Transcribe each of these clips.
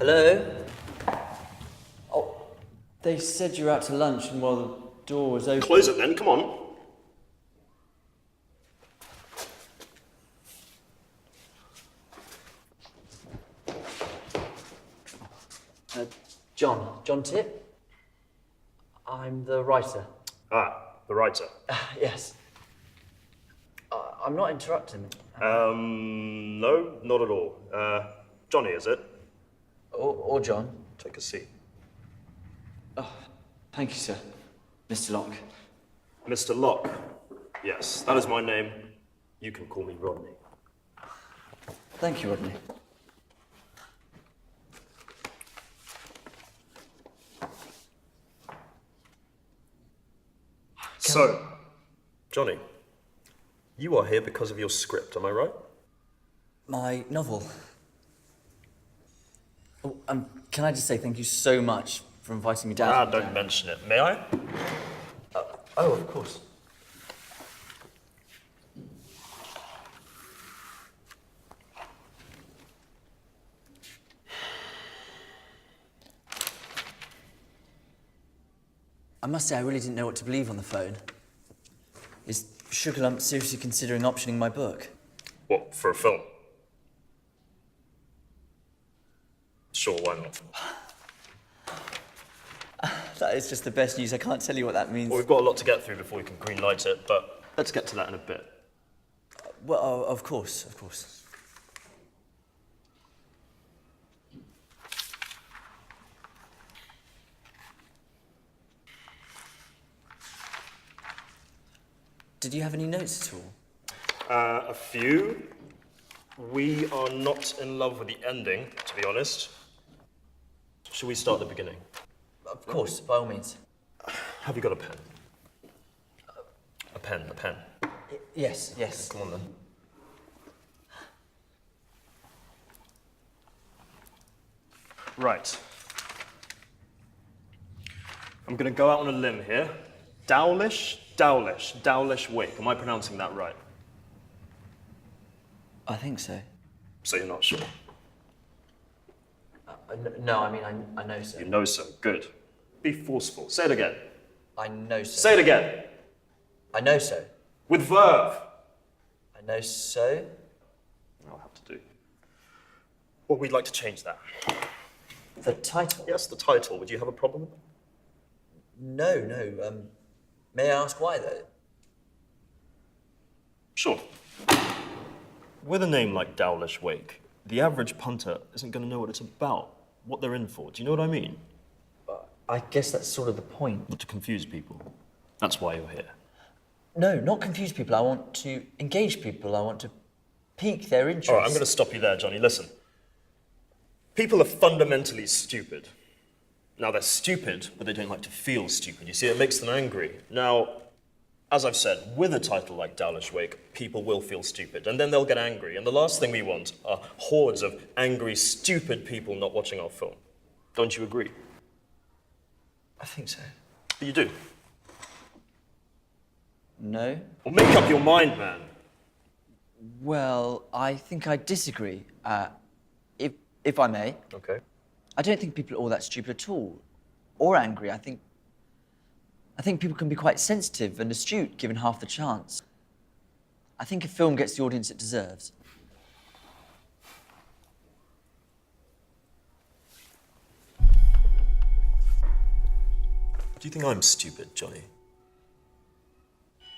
Hello? Oh, they said you were out to lunch and while the door was open... Close it then, come on. John Tip? I'm the writer. Ah, the writer. Yes. I'm not interrupting. No, not at all. Johnny, is it? Or John. Take a seat. Oh, thank you, sir. Mr. Locke. Mr. Locke. Yes, that is my name. You can call me Rodney. Thank you, Rodney. So, Johnny, you are here because of your script, am I right? My novel. Oh, can I just say thank you so much for inviting me down? Don't mention it. May I? Oh, of course. I must say, I really didn't know what to believe on the phone. Is Sugar Lump seriously considering optioning my book? What, for a film? Sure, why not? That is just the best news. I can't tell you what that means. Well, we've got a lot to get through before we can greenlight it, but let's get to that in a bit. Well, of course, of course. Did you have any notes at all? A few. We are not in love with the ending, to be honest. Shall we start at the beginning? Of course, by all means. Have you got a pen? A pen. Yes, yes. Come on then. Right. I'm going to go out on a limb here. Dowlish Wake. Am I pronouncing that right? I think so. So you're not sure? No, I mean, I know so. You know so. Good. Be forceful. Say it again. I know so. Say it again. I know so. With verve. I know so. I'll have to do. Well, we'd like to change that. The title? Yes, the title. Would you have a problem with that? No. May I ask why, though? Sure. With a name like Dowlish Wake, the average punter isn't going to know what it's about, what they're in for. Do you know what I mean? I guess that's sort of the point. Not to confuse people. That's why you're here. No, not confuse people. I want to engage people. I want to pique their interest. All right, I'm going to stop you there, Johnny. Listen. People are fundamentally stupid. Now, they're stupid, but they don't like to feel stupid. You see, it makes them angry. Now, as I've said, with a title like Dowlish Wake, people will feel stupid, and then they'll get angry. And the last thing we want are hordes of angry, stupid people not watching our film. Don't you agree? I think so. But you do. No? Well, make up your mind, man. Well, I think I disagree. If I may. Okay. I don't think people are all that stupid at all, or angry. I think people can be quite sensitive and astute given half the chance. I think a film gets the audience it deserves. Do you think I'm stupid, Johnny?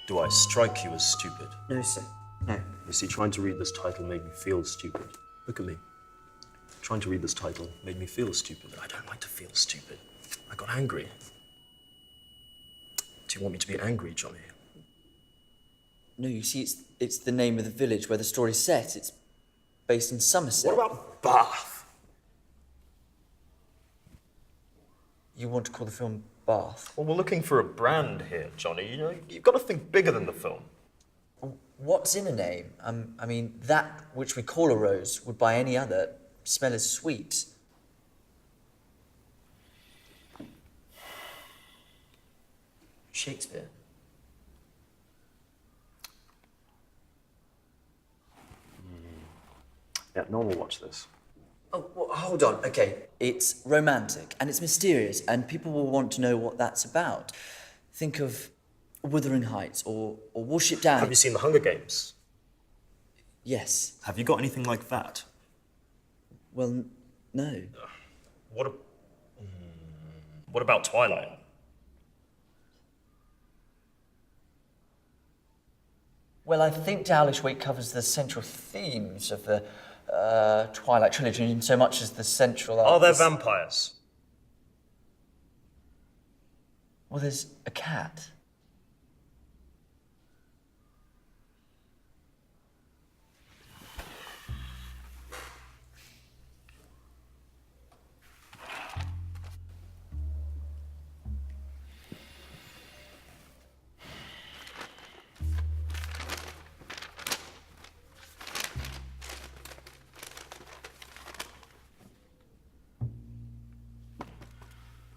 Do I strike you as stupid? No, sir. No. You see, trying to read this title made me feel stupid. Look at me. Trying to read this title made me feel stupid. I don't like to feel stupid. I got angry. Do you want me to be angry, Johnny? No, you see, it's the name of the village where the story's set. It's based in Somerset. What about Bath? You want to call the film Bath? Well, we're looking for a brand here, Johnny. You know, you've got to think bigger than the film. What's in a name? I mean, that which we call a rose would by any other smell as sweet. Shakespeare. Yeah, no one will watch this. Oh, well, hold on. Okay, it's romantic and it's mysterious, and people will want to know what that's about. Think of Wuthering Heights or Warship Down. Have you seen the Hunger Games? Yes. Have you got anything like that? Well, no. What, what about Twilight? Well, I think Dowlish Wake covers the central themes of the Twilight trilogy in so much as the central... Are there vampires? Well, there's a cat.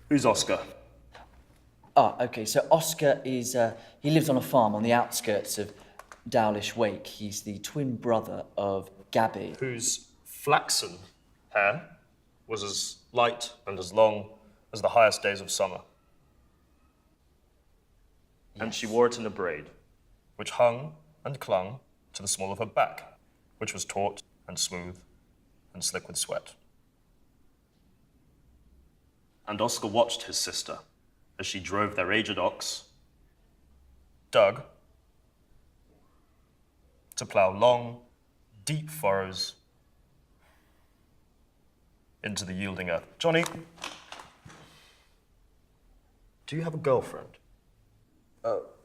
Who's Oscar? Ah, okay, so Oscar is, he lives on a farm on the outskirts of Dowlish Wake. He's the twin brother of Gabby. Whose flaxen hair was as light and as long as the highest days of summer. Yes. And she wore it in a braid, which hung and clung to the small of her back, which was taut and smooth and slick with sweat. And Oscar watched his sister as she drove their aged ox, Doug, to plough long, deep furrows into the yielding earth. Johnny, do you have a girlfriend?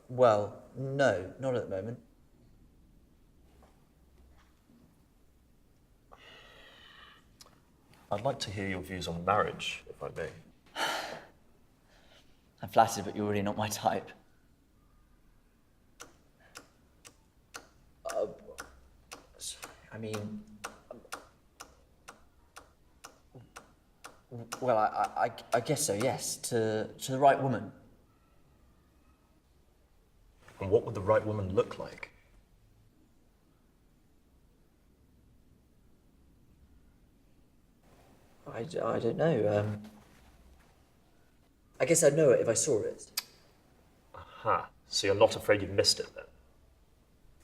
Well, no, not at the moment. I'd like to hear your views on marriage, if I may. I'm flattered, but you're really not my type. I mean... Well, I guess so, yes, to the right woman. And what would the right woman look like? I don't know. I guess I'd know it if I saw it. Aha. So you're not afraid you've missed it then?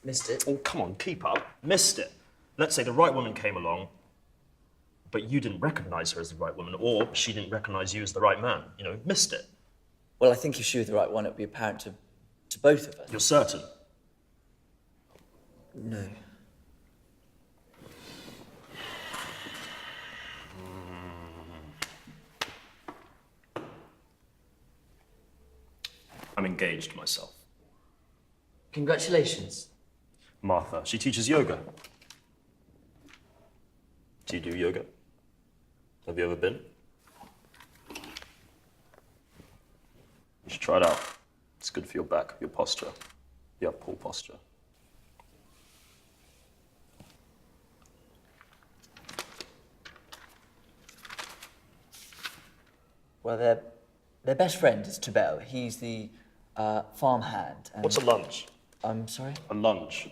Missed it? Oh, come on, keep up. Missed it. Let's say the right woman came along, but you didn't recognize her as the right woman, or she didn't recognize you as the right man. You know, missed it. Well, I think if she was the right one, it would be apparent to both of us. You're certain? No. I'm engaged myself. Congratulations. Martha, she teaches yoga. Do you do yoga? Have you ever been? You should try it out. It's good for your back, your posture. You have poor posture. Well, their best friend is Tabel. He's the farmhand. And What's a lunge? I'm sorry? A lunge.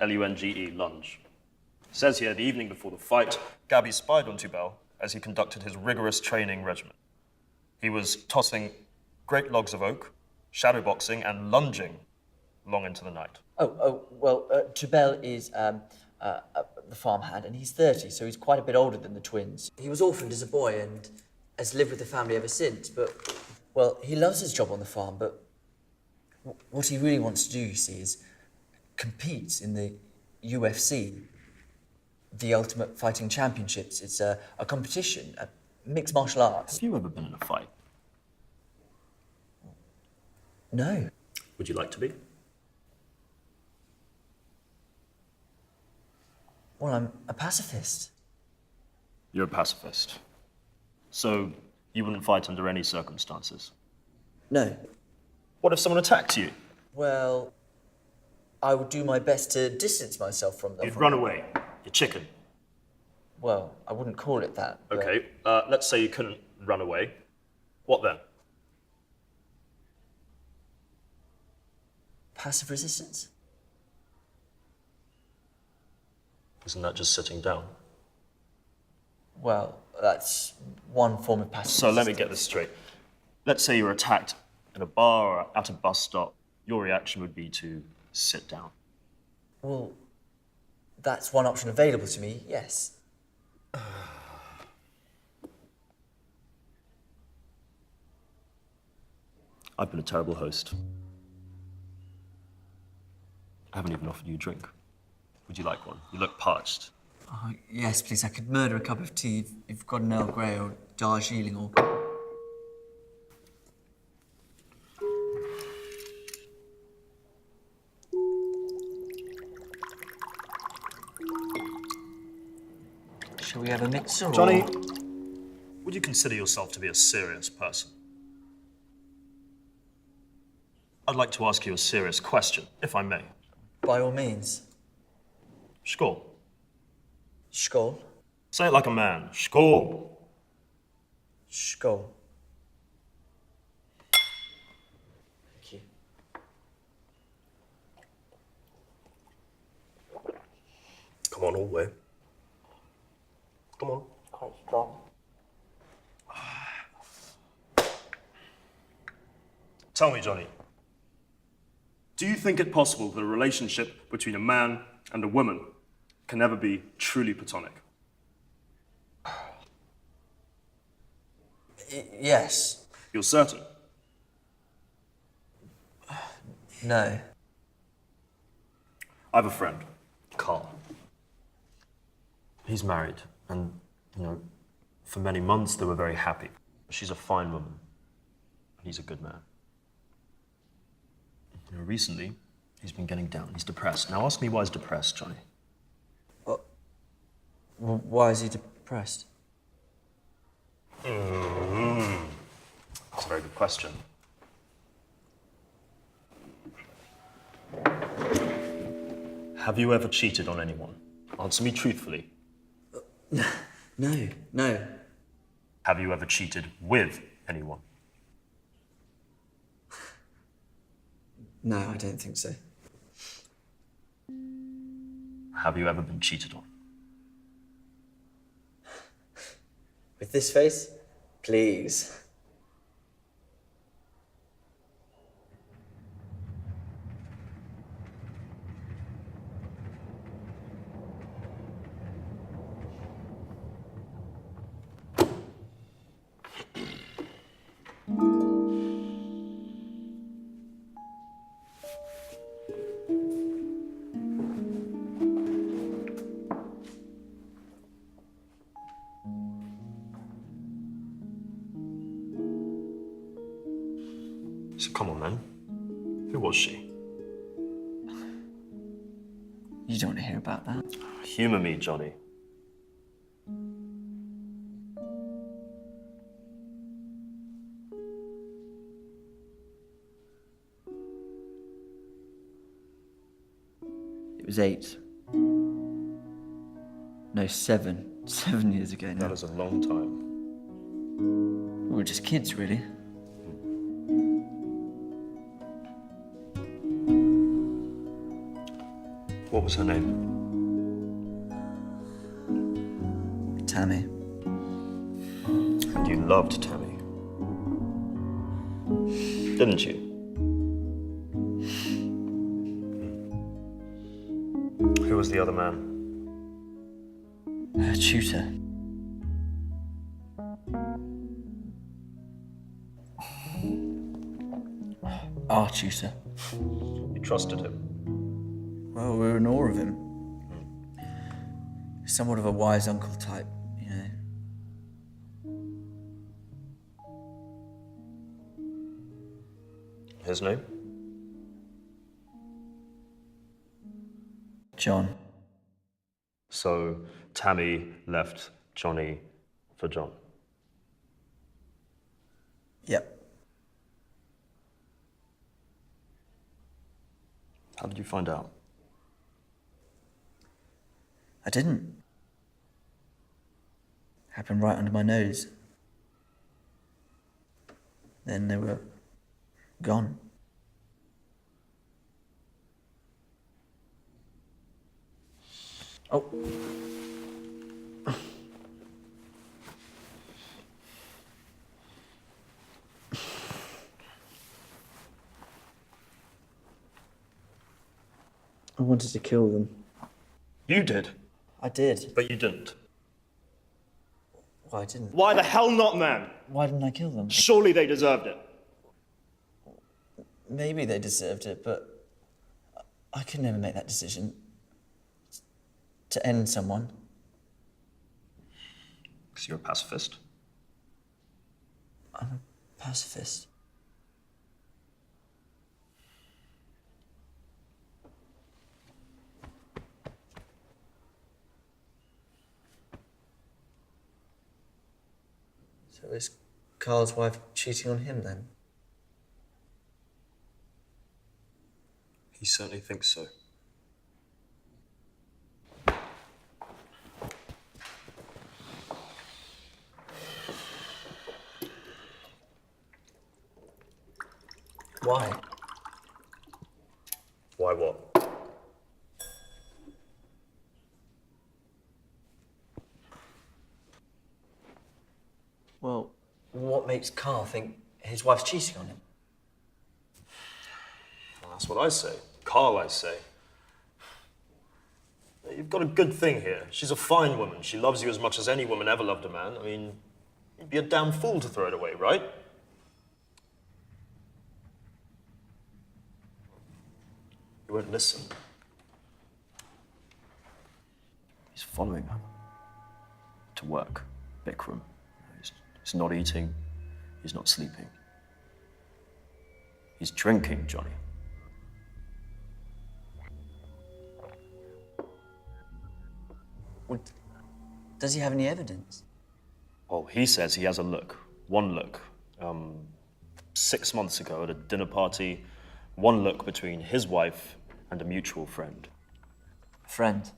L-U-N-G-E, lunge. It says here, the evening before the fight, Gabby spied on Tubal as he conducted his rigorous training regimen. He was tossing great logs of oak, shadowboxing, and lunging long into the night. Well, Tabel is the farmhand, and he's 30, so he's quite a bit older than the twins. He was orphaned as a boy and has lived with the family ever since, but, well, he loves his job on the farm, but what he really wants to do, you see, is compete in the UFC, the Ultimate Fighting Championships. It's a competition, a mixed martial arts. Have you ever been in a fight? No. Would you like to be? Well, I'm a pacifist. You're a pacifist. So you wouldn't fight under any circumstances? No. What if someone attacked you? Well, I would do my best to distance myself from them. You'd run away. You're chicken. Well, I wouldn't call it that. but- Okay, let's say you couldn't run away. What then? Passive resistance? Isn't that just sitting down? Well, that's one form of passive So let me resistance. get this straight. Let's say you're attacked in a bar or at a bus stop. Your reaction would be to sit down. Well, that's one option available to me, yes. I've been a terrible host. I haven't even offered you a drink. Would you like one? You look parched. Oh, yes, please. I could murder a cup of tea if you've got an Earl Grey or Darjeeling or... Shall we have a mixer or... Johnny, would you consider yourself to be a serious person? I'd like to ask you a serious question, if I may. By all means. Skål. Skål. Say it like a man. Skål. Skål. Thank you. Come on, all the way. Come on. Quite strong. Tell me, Johnny, do you think it possible that a relationship between a man and a woman can never be truly platonic? Yes. You're certain? No. I have a friend, Carl. He's married, and, for many months they were very happy. She's a fine woman, and he's a good man. Recently, he's been getting down. He's depressed. Now ask me why he's depressed, Johnny. Well, why is he depressed? That's a very good question. Have you ever cheated on anyone? Answer me truthfully. No. Have you ever cheated with anyone? No, I don't think so. Have you ever been cheated on? With this face? Please. So come on then. Who was she? You don't want to hear about that. Humour me, Johnny. It was 8. No, 7. 7 years ago now. That is a long time. We were just kids, really. What was her name? Tammy. And you loved Tammy. Didn't you? Who was the other man? Her tutor. Our tutor. You trusted him. Well, we were in awe of him. Somewhat of a wise uncle type, you know. His name? John. So Tammy left Johnny for John. Yep. How did you find out? I didn't. Happened right under my nose. Then they were gone. Oh. wanted to kill them. You did, I did. but you didn't. Well, I didn't. Why the hell not, man? Why didn't I kill them? Surely they deserved it. Maybe they deserved it, but I could never make that decision. To end someone. Because you're a pacifist. I'm a pacifist. So is Carl's wife cheating on him then? He certainly thinks so. Why? Why what? Well, what makes Carl think his wife's cheating on him? Well, that's what I say. Carl, I say. You've got a good thing here. She's a fine woman. She loves you as much as any woman ever loved a man. I mean, you'd be a damn fool to throw it away, right? You won't listen. He's following her to work, Bikram. He's not eating. He's not sleeping. He's drinking, Johnny. Well, does he have any evidence? Well, he says he has a look. One look. 6 months ago at a dinner party, one look between his wife and a mutual friend. A friend?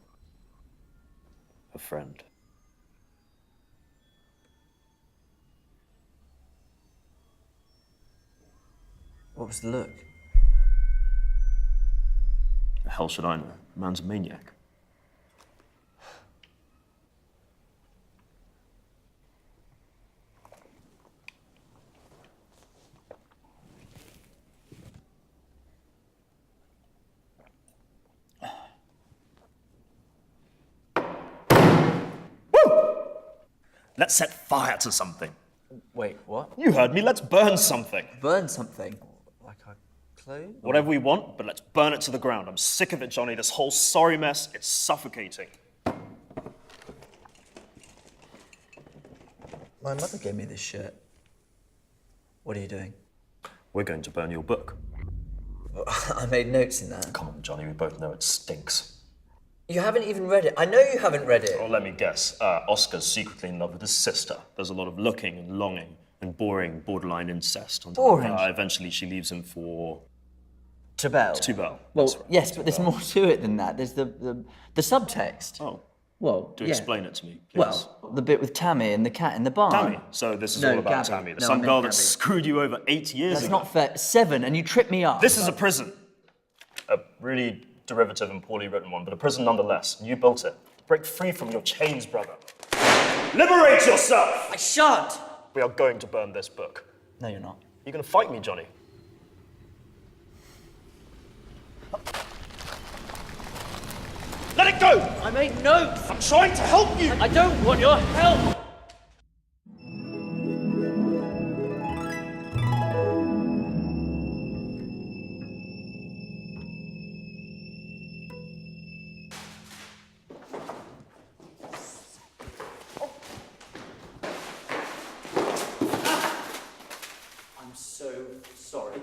A friend. What was the look? The hell should I know? The man's a maniac. Let's set fire to something. Wait, what? You heard me, let's burn something. Burn something? Like our clothes? Whatever we want, but let's burn it to the ground. I'm sick of it, Johnny. This whole sorry mess, it's suffocating. My mother gave me this shirt. What are you doing? We're going to burn your book. I made notes in that. Come on, Johnny, we both know it stinks. You haven't even read it. I know you haven't read it. Well, let me guess. Oscar's secretly in love with his sister. There's a lot of looking and longing and boring, borderline incest. Boring? Eventually, she leaves him for... Tabel. Tubal. Well, That's right. yes, but there's more to it than that. There's the subtext. Oh, Well, do yeah. explain it to me, please. Well, the bit with Tammy and the cat in the barn. Tammy. So this is No, all about Gabby. Tammy, the No, I some meant girl that Gabby. screwed you over 8 years That's ago. not fair. 7, and you tripped me up. This is a prison. A really derivative and poorly written one, but a prison nonetheless. And you built it. Break free from your chains, brother. Liberate yourself! I shan't! We are going to burn this book. No, you're not. You're going to fight me, Johnny. Let it go! I made notes! I'm trying to help you! I don't want your help! I'm so sorry.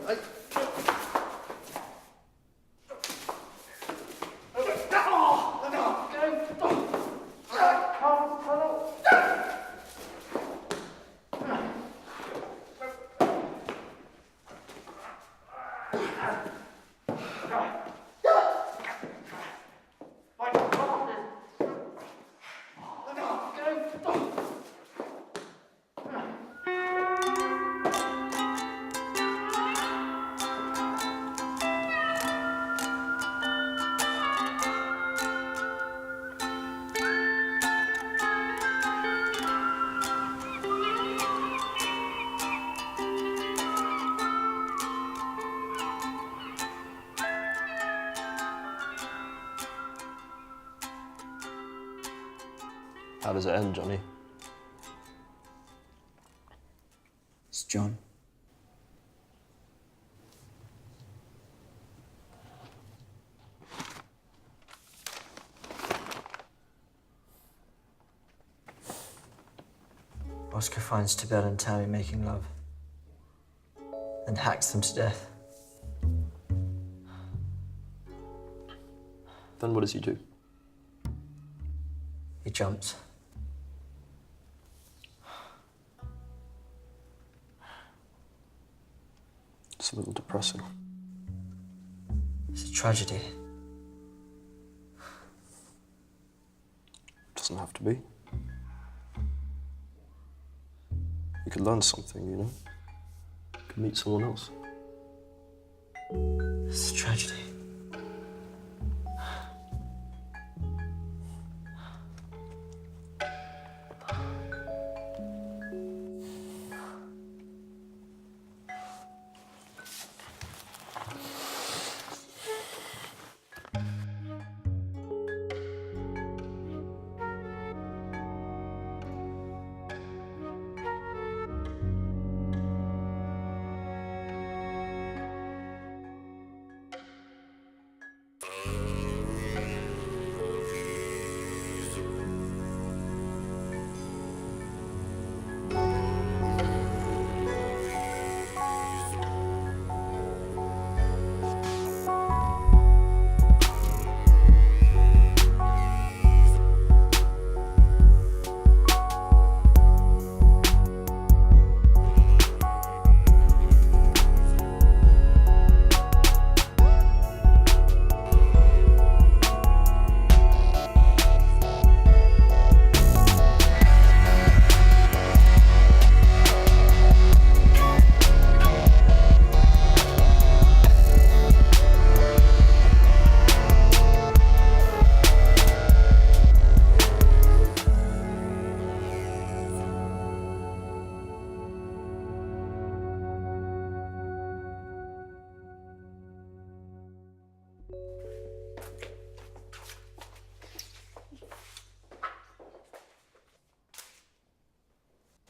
How does it end, Johnny? It's John. Oscar finds Tibet and Tammy making love and hacks them to death. Then what does he do? He jumps. It's a little depressing. It's a tragedy. Doesn't have to be. You could learn something, you know? You could meet someone else. It's a tragedy.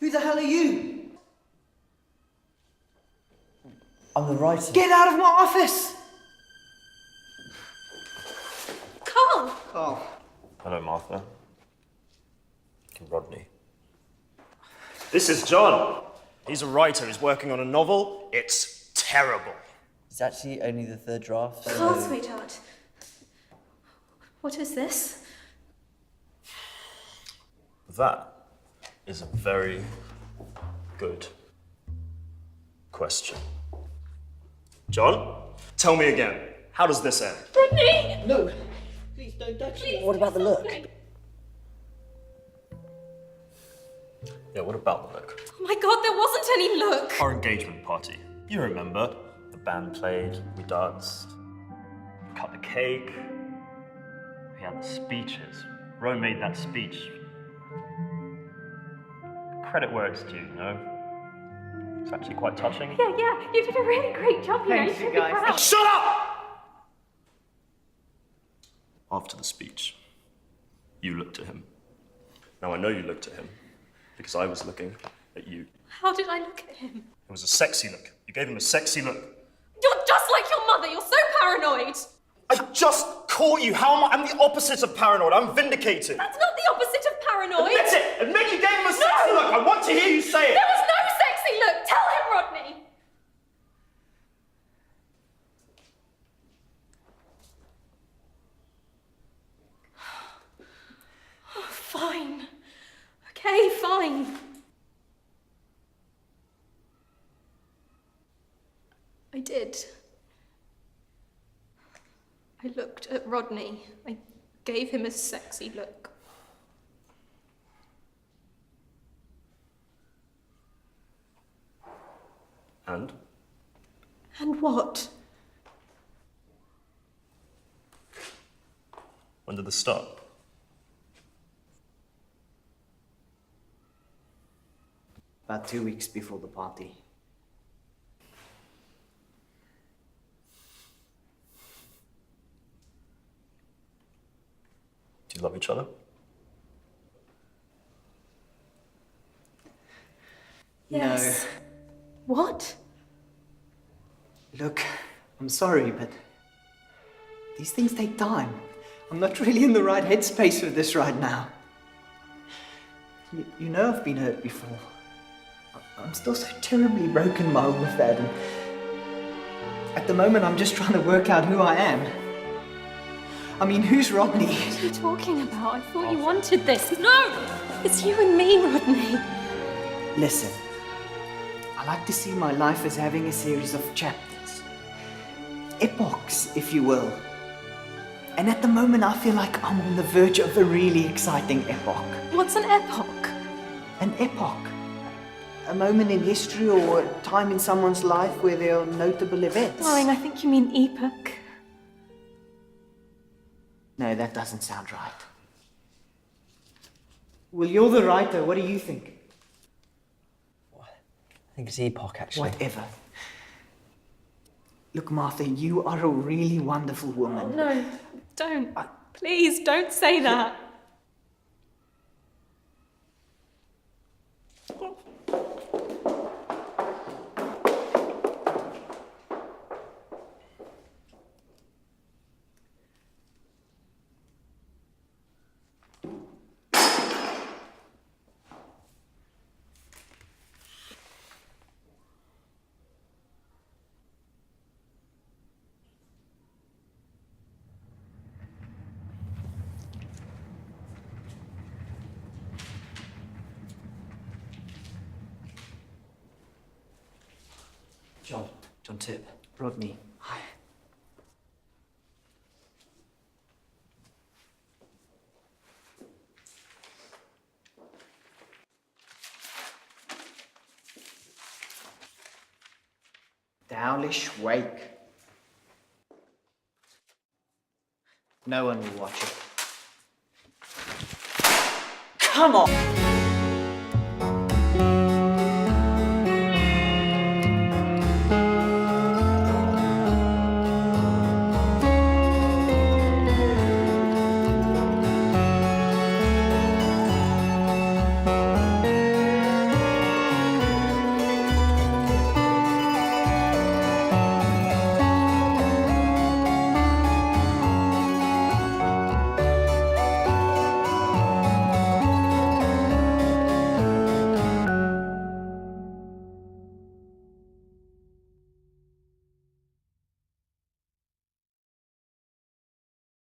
Who the hell are you? I'm the writer. Get out of my office! Carl! Oh. Hello, Martha. And Rodney. This is John. He's a writer. He's working on a novel. It's terrible. It's actually only the third draft. Carl, sweetheart. What is this? That is a very good question. John, tell me again. How does this end? Rodney! No! Please don't touch me. What about the look? Yeah, what about the look? Oh my god, there wasn't any look! Our engagement party. You remember? The band played, we danced, cut the cake, we had the speeches. Ro made that speech. Credit where it's due, you know? It's actually quite touching. Yeah, you did a really great job, you know, you Thanks, should you be guys. proud. Shut up! After the speech, you looked at him. Now I know you looked at him because I was looking at you. How did I look at him? It was a sexy look. You gave him a sexy look. You're just like your mother, you're so paranoid! I just caught you. How am I? I'm the opposite of paranoid. I'm vindicated. That's not the opposite of paranoid! Admit it! Admit you gave him a sexy look! I want to hear you say it! There was no sexy look! Tell him, Rodney! Oh, fine. Okay, fine. I did. I looked at Rodney. I gave him a sexy look. And? And what? When did this start? About 2 weeks before the party. Do you love each other? Yes. What? No. Look, I'm sorry, but these things take time. I'm not really in the right headspace for this right now. You know I've been hurt before. I'm still so terribly broken, Miles, with that. And at the moment, I'm just trying to work out who I am. I mean, who's Rodney? What are you talking about? I thought you wanted this. No! It's you and me, Rodney. Listen, I like to see my life as having a series of chapters. Epochs, if you will. And at the moment, I feel like I'm on the verge of a really exciting epoch. What's an epoch? An epoch. A moment in history or a time in someone's life where there are notable events. Darling, I think you mean epoch. No, that doesn't sound right. Well, you're the writer. What do you think? I think it's epoch, actually. Whatever. Look, Martha, you are a really wonderful woman. No, don't. Please, don't say that. John Tip. Rodney. Hi. Dowlish Wake. No one will watch it. Come on!